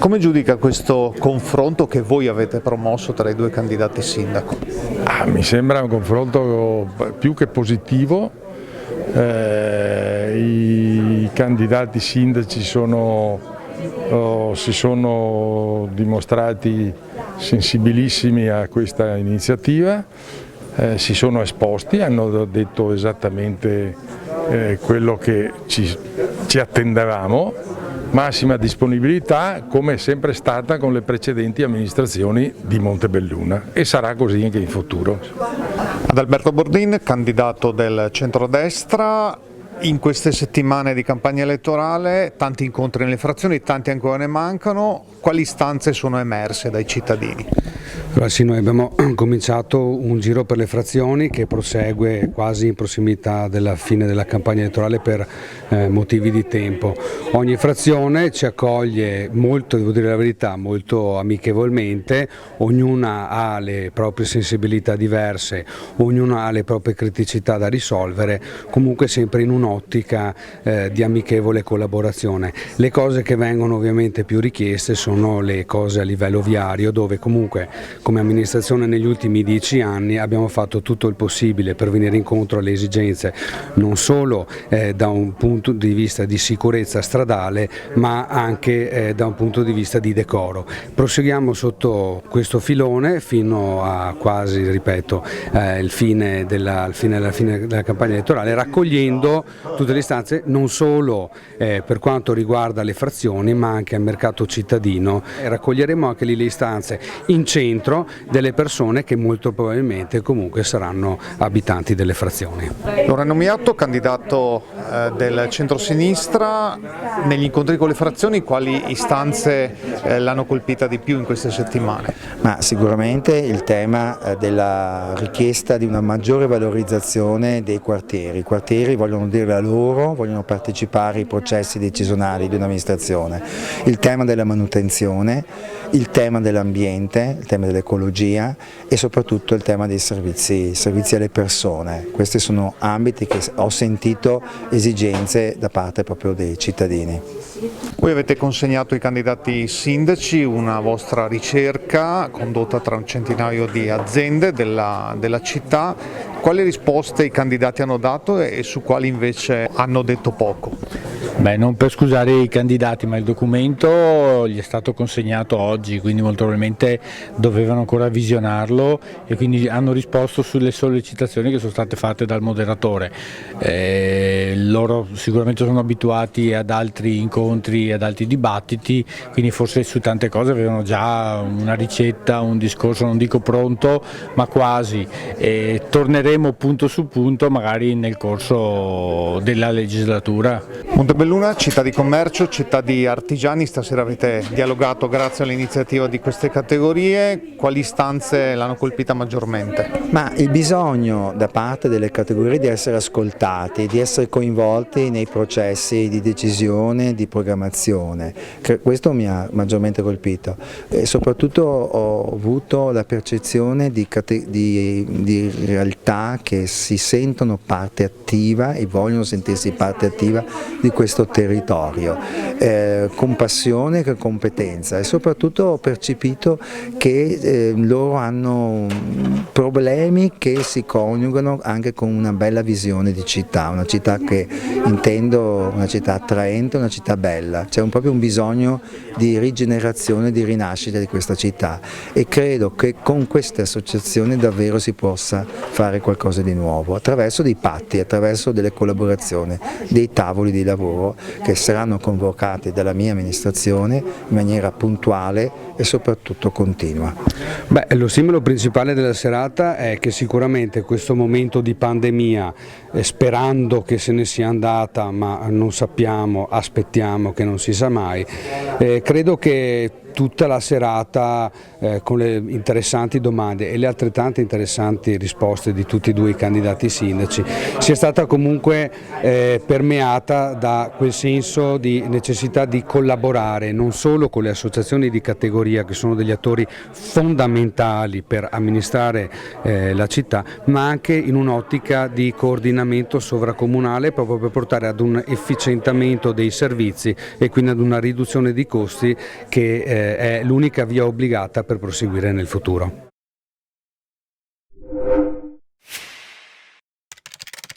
Come giudica questo confronto che voi avete promosso tra i due candidati sindaco? Mi sembra un confronto più che positivo. I candidati sindaci si sono dimostrati sensibilissimi a questa iniziativa, si sono esposti, hanno detto esattamente quello che ci attendevamo, massima disponibilità come è sempre stata con le precedenti amministrazioni di Montebelluna, e sarà così anche in futuro. Adalberto Bordin, candidato del centrodestra. In queste settimane di campagna elettorale tanti incontri nelle frazioni, tanti ancora ne mancano. Quali istanze sono emerse dai cittadini? Allora, sì, noi abbiamo cominciato un giro per le frazioni che prosegue quasi in prossimità della fine della campagna elettorale per motivi di tempo. Ogni frazione ci accoglie molto, devo dire la verità, molto amichevolmente, ognuna ha le proprie sensibilità diverse, ognuna ha le proprie criticità da risolvere, comunque sempre in un'ottica di amichevole collaborazione. Le cose che vengono ovviamente più richieste sono le cose a livello viario, dove comunque come amministrazione negli ultimi 10 anni abbiamo fatto tutto il possibile per venire incontro alle esigenze non solo da un punto di vista di sicurezza stradale, ma anche da un punto di vista di decoro. Proseguiamo sotto questo filone fino a quasi, ripeto, il fine della campagna elettorale, raccogliendo tutte le istanze non solo per quanto riguarda le frazioni, ma anche al mercato cittadino. Raccoglieremo anche lì le istanze in centro delle persone che molto probabilmente comunque saranno abitanti delle frazioni. Loreno Miatto, candidato del centrosinistra, negli incontri con le frazioni quali istanze l'hanno colpita di più in queste settimane? Ma sicuramente il tema della richiesta di una maggiore valorizzazione dei quartieri. I quartieri vogliono dire la loro, vogliono partecipare ai processi decisionali di un'amministrazione. Il tema della manutenzione, il tema dell'ambiente, il tema dell'ecologia e soprattutto il tema dei servizi alle persone. Questi sono ambiti che ho sentito esigenze da parte proprio dei cittadini. Voi avete consegnato ai candidati sindaci una vostra ricerca condotta tra un centinaio di aziende della città. Quali risposte i candidati hanno dato e su quali invece hanno detto poco? Non per scusare i candidati, ma il documento gli è stato consegnato oggi, quindi molto probabilmente dovevano ancora visionarlo e quindi hanno risposto sulle sollecitazioni che sono state fatte dal moderatore. Loro sicuramente sono abituati ad altri incontri, ad altri dibattiti, quindi forse su tante cose avevano già una ricetta, un discorso, non dico pronto, ma quasi. Torneremo punto su punto magari nel corso della legislatura. Montebelluna, città di commercio, città di artigiani, stasera avete dialogato grazie all'iniziativa di queste categorie. Quali istanze l'hanno colpita maggiormente? Ma il bisogno da parte delle categorie di essere ascoltati, di essere coinvolti nei processi di decisione, di programmazione, questo mi ha maggiormente colpito e soprattutto ho avuto la percezione di realtà che si sentono parte attiva e vogliono sentirsi parte attiva di questo territorio, con passione e con competenza, e soprattutto ho percepito che loro hanno problemi che si coniugano anche con una bella visione di città, una città che intendo una città attraente, una città bella. C'è proprio un bisogno di rigenerazione, di rinascita di questa città, e credo che con queste associazioni davvero si possa fare qualcosa di nuovo, attraverso dei patti, attraverso delle collaborazioni, dei tavoli di lavoro che saranno convocati dalla mia amministrazione in maniera puntuale e soprattutto continua. Lo stimolo principale della serata è che sicuramente questo momento di pandemia, sperando che se ne sia andata, ma non sappiamo, aspettiamo che non si sa mai, credo che tutta la serata con le interessanti domande e le altrettante interessanti risposte di tutti e due i candidati sindaci sia stata comunque permeata da quel senso di necessità di collaborare non solo con le associazioni di categoria, che sono degli attori fondamentali per amministrare la città, ma anche in un'ottica di coordinamento sovracomunale, proprio per portare ad un efficientamento dei servizi e quindi ad una riduzione di costi che è l'unica via obbligata per proseguire nel futuro.